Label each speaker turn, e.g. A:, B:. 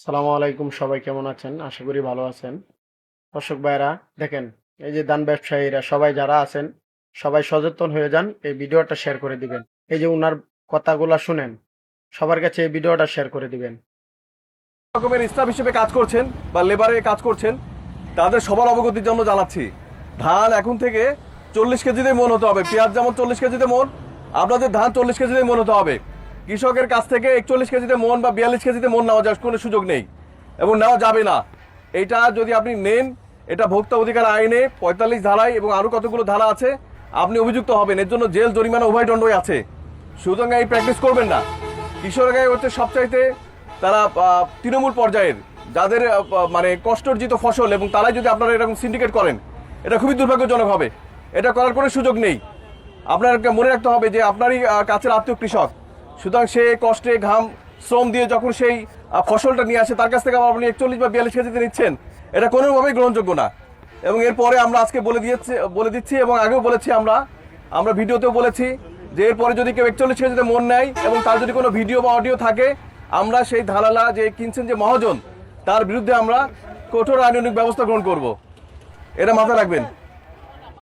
A: সালামু আলাইকুম, সবাই কেমন আছেন? আশা করি ভালো আছেন। দর্শক ভাইরা, দেখেন, এই যে ধান ব্যবসায়ীরা সবাই যারা আছেন, সবাই সচেতন হয়ে যান, এই ভিডিওটা শেয়ার করে দিবেন। এই যে উনার কথাগুলা শুনেন, সবার কাছে এই ভিডিওটা শেয়ার করে দিবেন।
B: রকমের স্টাফ হিসেবে কাজ করছেন বা লেবারে কাজ করছেন, তাদের সবার অবগতির জন্য জানাচ্ছি, ধান এখন থেকে 40 কেজিতে মন হতে হবে। পেঁয়াজ যেমন 40 কেজিতে মন, আপনাদের ধান 40 কেজিতে মন হতে হবে। কৃষকের কাছ থেকে 41 কেজিতে মন বা 42 কেজিতে মন নেওয়া যাওয়ার কোনো সুযোগ নেই এবং নেওয়া যাবে না। এইটা যদি আপনি নেন, এটা ভোক্তা অধিকার আইনে 45 ধারায় এবং আরও কতগুলো ধারা আছে, আপনি অভিযুক্ত হবেন। এর জন্য জেল, জরিমানা উভয় দণ্ডই আছে। সুতরাং এই প্র্যাকটিস করবেন না। কৃষকরাই হচ্ছে সবচাইতে তারা তৃণমূল পর্যায়ের, যাদের মানে কষ্টার্জিত ফসল, এবং তারাই যদি আপনারা এরকম সিন্ডিকেট করেন, এটা খুবই দুর্ভাগ্যজনক হবে। এটা করার কোনো সুযোগ নেই। আপনার মনে রাখতে হবে যে আপনারই কাছের আত্মীয় কৃষক, সুতরাং সে কষ্টে ঘাম শ্রম দিয়ে যখন সেই ফসলটা নিয়ে আসে, তার কাছ থেকে আপনি 41 বা 42 কেজিতে নিচ্ছেন, এটা কোনোভাবেই গ্রহণযোগ্য না। এবং এরপরে আমরা আজকে বলে দিচ্ছি এবং আগেও বলেছি, আমরা ভিডিওতেও বলেছি যে এরপরে যদি কেউ 41 কেজিতে মন নেয় এবং তার যদি কোনো ভিডিও বা অডিও থাকে, আমরা সেই ধারালা যে কিনছেন যে মহাজন, তার বিরুদ্ধে আমরা কঠোর আইনানুগ ব্যবস্থা গ্রহণ করব। এটা মাথায় রাখবেন।